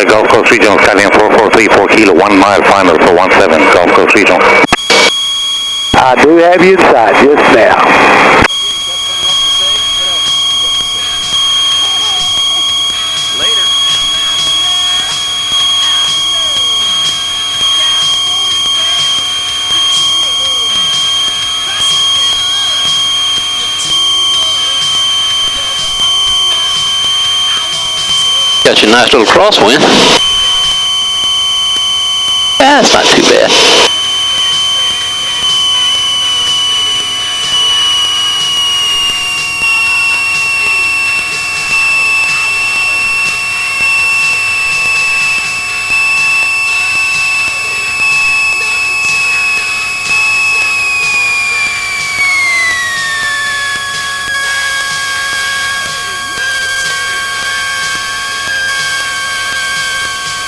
Gulf Coast Regional, Skyline 4434 Kilo, 1 mile final for 17, Gulf Coast Regional. I do have you inside just now. Got your nice little crosswind. That's not too bad.